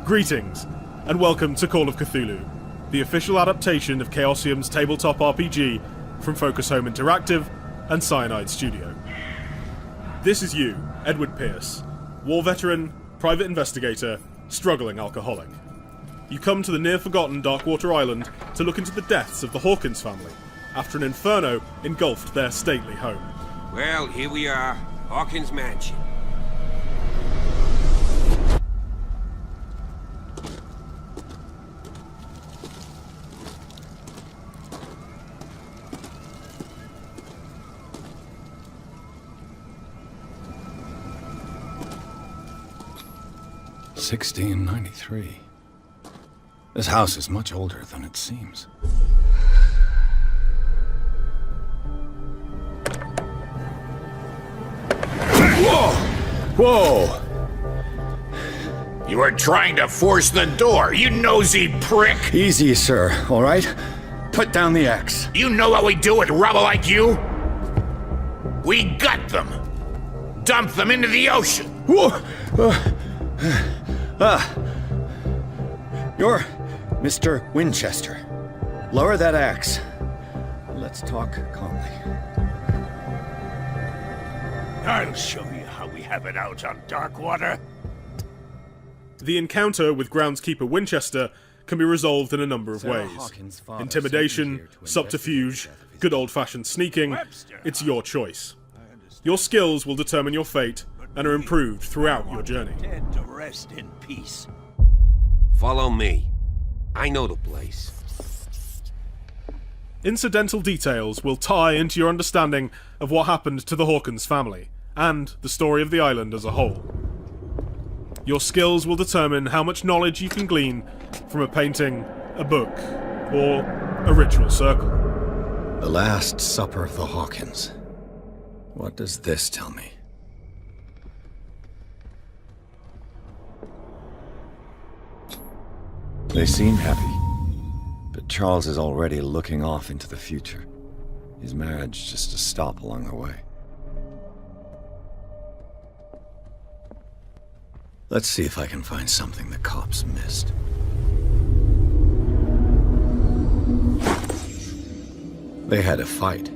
Greetings, and welcome to Call of Cthulhu, the official adaptation of Chaosium's tabletop RPG from Focus Home Interactive and Cyanide Studio. This is you, Edward Pierce, war veteran, private investigator, struggling alcoholic. You come to the near-forgotten Darkwater Island to look into the deaths of the Hawkins family after an inferno engulfed their stately home. Well, here we are, Hawkins Mansion. $1693. This house is much older than it seems. Whoa! Whoa! You were trying to force the door, you nosy prick! Easy, sir, all right? Put down the axe. You know what we do with rubble like you? We gut them! Dump them into the ocean! Whoa! You're Mr. Winchester. Lower that axe. Let's talk calmly. I'll show you how we have it out on Darkwater. The encounter with groundskeeper Winchester can be resolved in a number of ways. Intimidation, subterfuge, good old-fashioned sneaking, it's your choice. Your skills will determine your fate and are improved throughout your journey. Dead to rest in peace. Follow me. I know the place. Incidental details will tie into your understanding of what happened to the Hawkins family, and the story of the island as a whole. Your skills will determine how much knowledge you can glean from a painting, a book, or a ritual circle. The Last Supper of the Hawkins. What does this tell me? They seem happy, but Charles is already looking off into the future. His marriage just a stop along the way. Let's see if I can find something the cops missed. They had a fight.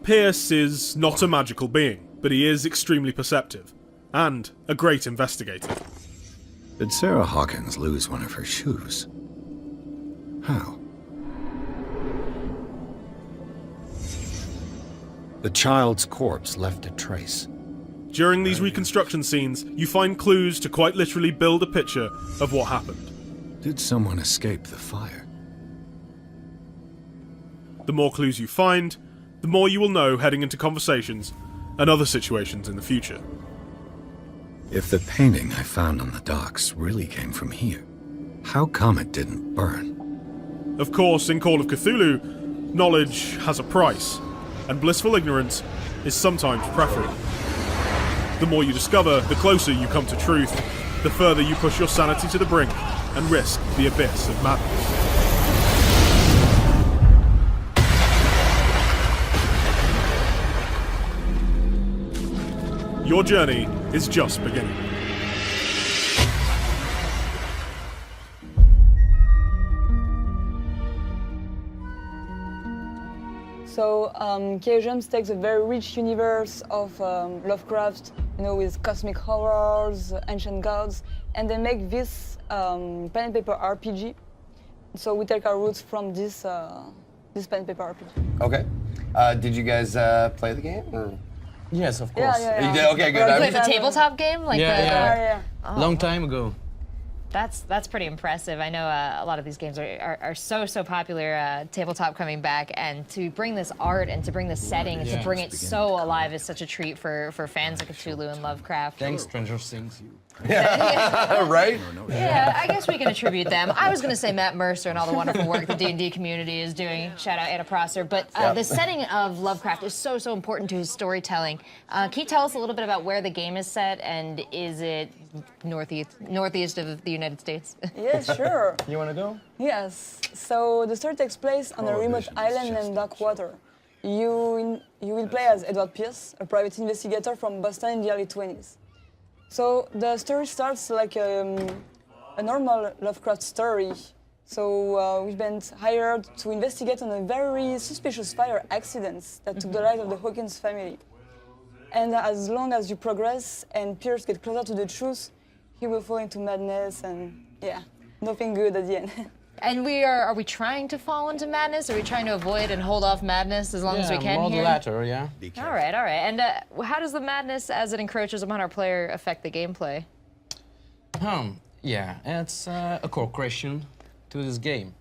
Pierce is not a magical being, but he is extremely perceptive, and a great investigator. Did Sarah Hawkins lose one of her shoes? How? The child's corpse left a trace. During these reconstruction scenes, you find clues to quite literally build a picture of what happened. Did someone escape the fire? The more clues you find, the more you will know heading into conversations and other situations in the future. If the painting I found on the docks really came from here, how come it didn't burn? Of course, in Call of Cthulhu, knowledge has a price, and blissful ignorance is sometimes preferable. The more you discover, the closer you come to truth, the further you push your sanity to the brink and risk the abyss of madness. Your journey is just beginning. So, Chaosium takes a very rich universe of Lovecraft, with cosmic horrors, ancient gods, and they make this pen and paper RPG. So we take our roots from this pen and paper RPG. Okay. Did you guys play the game? Or? Yes, of course. Yeah. You did? Okay, good. Like the tabletop game? Like Yeah. Oh. Long time ago. That's pretty impressive. I know a lot of these games are so popular. Tabletop coming back, and to bring this art and to bring this setting and to bring it so alive is such a treat for fans of Cthulhu and Lovecraft. Thanks, Stranger Things. Right? Yeah, I guess we can attribute them. I was going to say Matt Mercer and all the wonderful work the D&D community is doing. Shout out Anna Prosser. But the setting of Lovecraft is so important to his storytelling. Can you tell us a little bit about where the game is set, and is it northeast of the United States? Yes, sure. You want to go? Yes. So the story takes place on a remote island named Darkwater. You will play as Edward Pierce, a private investigator from Boston in the early 20s. So the story starts like a a normal Lovecraft story. So we've been hired to investigate on a very suspicious fire accident that took the life of the Hawkins family. And as long as you progress and Pierce get closer to the truth, he will fall into madness and yeah, nothing good at the end. And are we trying to fall into madness? Are we trying to avoid and hold off madness as long as we can more here? the latter, yeah. All right. And how does the madness as it encroaches upon our player affect the gameplay? Yeah, it's a core question to this game.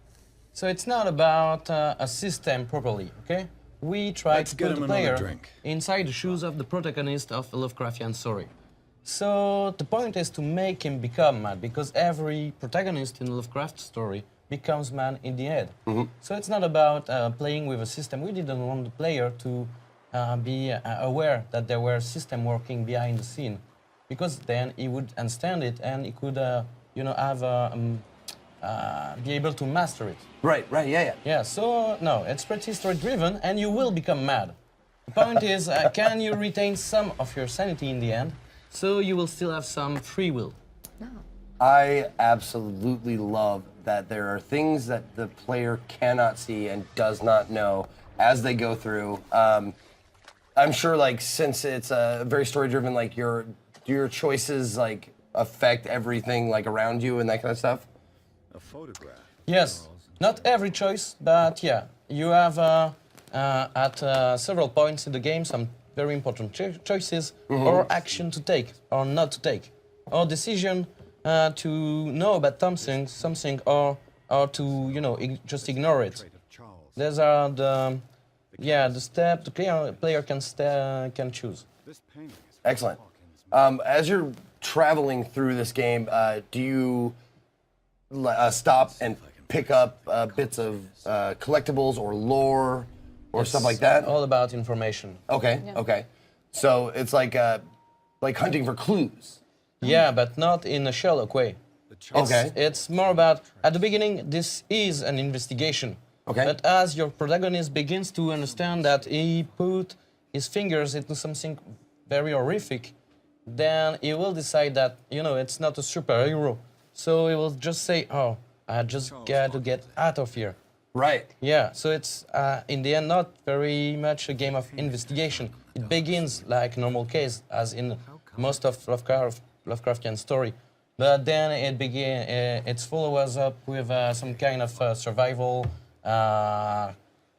So it's not about a system properly, okay? We try Let's to get put him the another player drink. inside the shoes of the protagonist of a Lovecraftian story. So the point is to make him become mad, because every protagonist in a Lovecraft story becomes mad in the end. So it's not about playing with a system. We didn't want the player to be aware that there were system working behind the scene, because then he would understand it and he could, have be able to master it. Right, yeah. Yeah, so no, it's pretty story-driven, and you will become mad. The point is, can you retain some of your sanity in the end, so you will still have some free will? I absolutely love that there are things that the player cannot see and does not know as they go through. I'm sure, like, since it's very story-driven, like, do your choices, like, affect everything, like, around you and that kind of stuff? A photograph. Yes, not every choice, but yeah, you have at several points in the game some very important choices or action to take or not to take, or decision to know about something or to just ignore it. These are the step the player can choose. Excellent. As you're traveling through this game, do you stop and pick up bits of collectibles or lore or stuff like that? All about information. Okay, okay. So it's like hunting for clues. Yeah, but not in a Sherlock way. Okay. It's more about, at the beginning, this is an investigation. Okay. But as your protagonist begins to understand that he put his fingers into something very horrific, then he will decide that, it's not a superhero. So he will just say, oh, I just got to get out of here. Right. Yeah, so it's, in the end, not very much a game of investigation. It begins like normal case, as in most of Lovecraftian story. But then it follows up with some kind of survival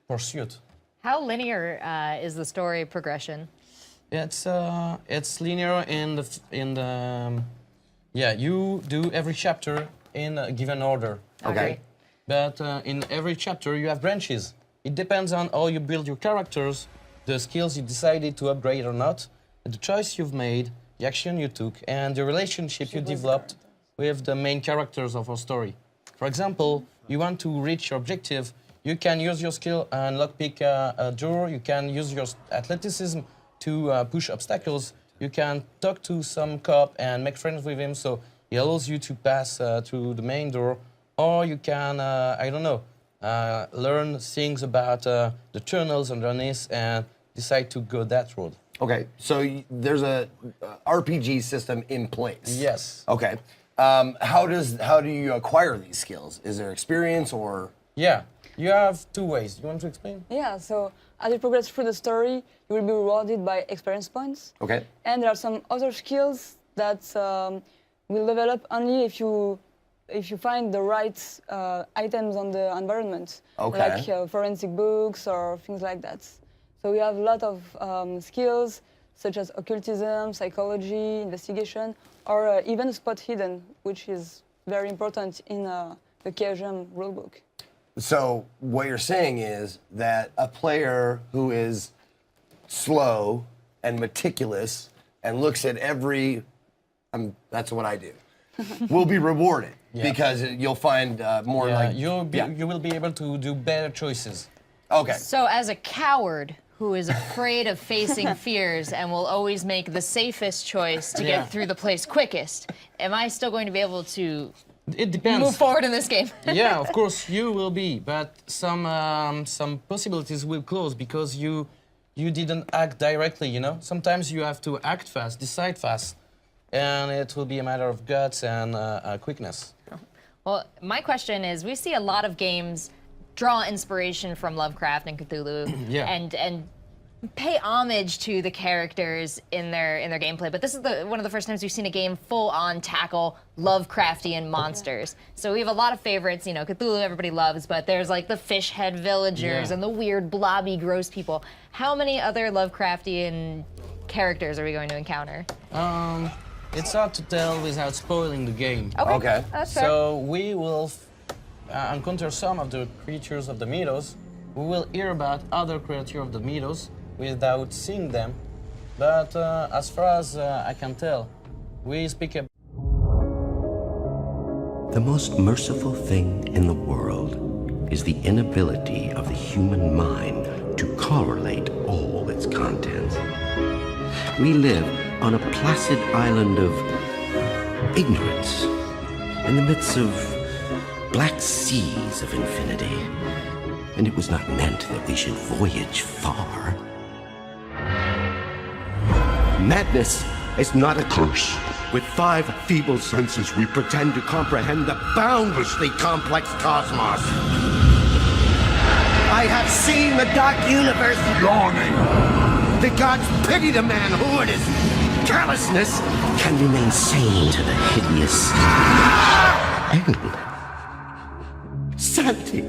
pursuit. How linear is the story progression? It's linear you do every chapter in a given order. Okay. But in every chapter you have branches. It depends on how you build your characters, the skills you decided to upgrade or not, the choice you've made, the action you took, and the relationship you developed with the main characters of our story. For example, you want to reach your objective, you can use your skill and lockpick a door, you can use your athleticism to push obstacles, you can talk to some cop and make friends with him, so he allows you to pass through the main door, or you can, learn things about the tunnels underneath and decide to go that road. Okay, so there's a RPG system in place. Yes. Okay. How do you acquire these skills? Is there experience or? Yeah, you have two ways. You want to explain? Yeah, so as you progress through the story, you will be rewarded by experience points. Okay. And there are some other skills that will develop only if you find the right items on the environment. Okay. Like forensic books or things like that. So we have a lot of skills such as occultism, psychology, investigation, or even spot hidden, which is very important in the Chaosium rulebook. So what you're saying is that a player who is slow and meticulous and looks at every, that's what I do, will be rewarded because you'll find more like... You will be able to do better choices. Okay. So as a coward who is afraid of facing fears and will always make the safest choice to get through the place quickest, am I still going to be able to It depends. move forward in this game? Yeah, of course you will be, but some possibilities will close because you didn't act directly, Sometimes you have to act fast, decide fast, and it will be a matter of guts and quickness. Well, my question is, we see a lot of games draw inspiration from Lovecraft and Cthulhu, and pay homage to the characters in their gameplay. But this is one of the first times we've seen a game full on tackle Lovecraftian monsters. So we have a lot of favorites. You know, Cthulhu everybody loves, but there's like the fish head villagers and the weird blobby gross people. How many other Lovecraftian characters are we going to encounter? It's hard to tell without spoiling the game. Okay. That's fair. So we will encounter some of the creatures of the meadows. We will hear about other creatures of the meadows without seeing them. But as far as I can tell, we speak about... The most merciful thing in the world is the inability of the human mind to correlate all its contents. We live on a placid island of ignorance, in the midst of black seas of infinity. And it was not meant that we should voyage far. Madness is not a curse. With 5 feeble senses, we pretend to comprehend the boundlessly complex cosmos. I have seen the dark universe yawning. The gods pity the man who in his callousness can remain sane to the hideous end. Sanity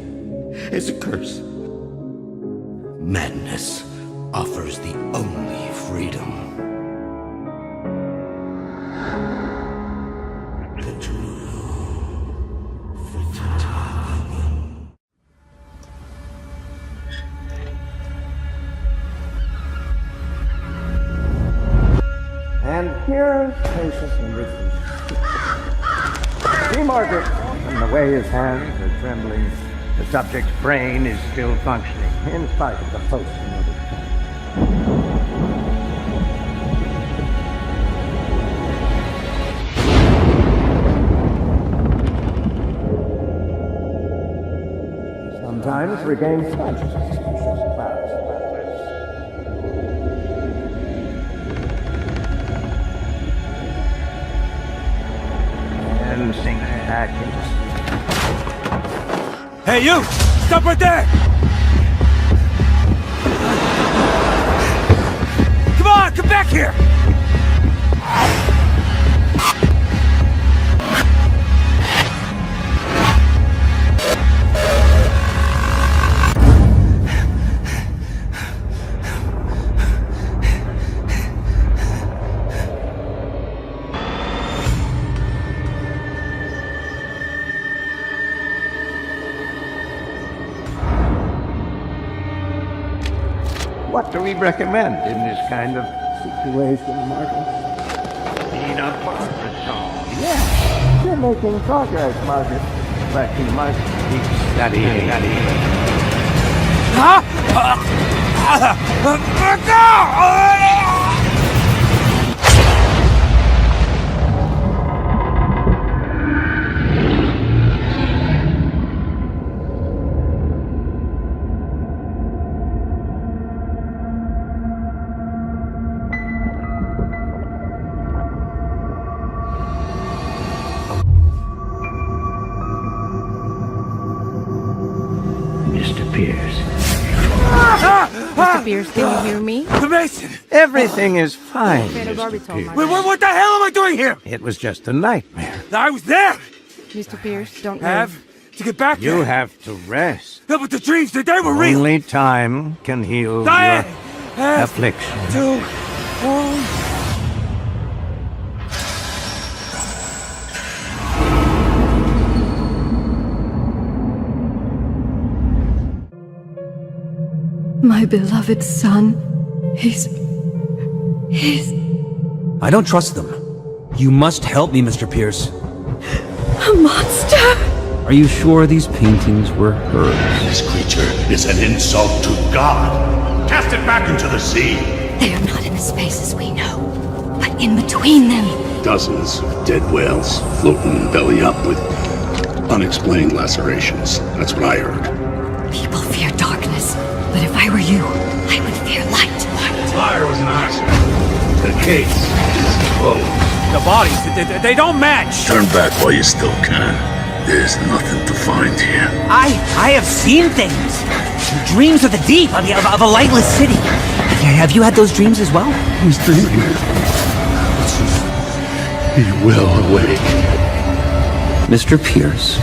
is a curse. Madness offers the only freedom. And here's patient number 3. See, Margaret, from the way his hands are trembling, the subject's brain is still functioning, in spite of the post-traumatic stress. Sometimes regains consciousness. And sinks back into sleep. Hey, you! Stop right there! Come on, come back here! What do we recommend in this kind of situation, Margaret? Peanut butter song. Yeah, you're making progress, Margaret. But you must keep studying. Mr. Pierce. Mr. Pierce, can you hear me? The Mason! Everything is fine, Mr. Pierce. What the hell am I doing here? It was just a nightmare. I was there! Mr. Pierce, don't Have to get back You there. have to rest. No, but the dreams, they were real! Only time can heal Diane! your affliction. Two, one. My beloved son, he's... I don't trust them. You must help me, Mr. Pierce. a monster! Are you sure these paintings were hers? This creature is an insult to God. Cast it back into the sea. They are not in the spaces we know, but in between them. Dozens of dead whales floating belly up with unexplained lacerations. That's what I heard. People fear darkness, but if I were you, I would fear light. Fire was an accident. The case is closed. The bodies, they don't match! Turn back while you still can. There's nothing to find here. I have seen things. Dreams of the deep, of a lightless city. Have you had those dreams as well? He's dreaming. He will awake. Mr. Pierce,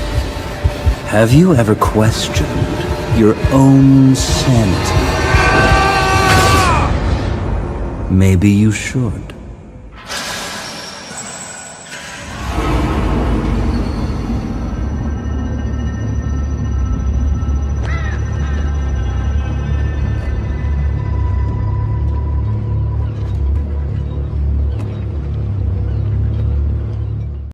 have you ever questioned your own sanity? Maybe you should.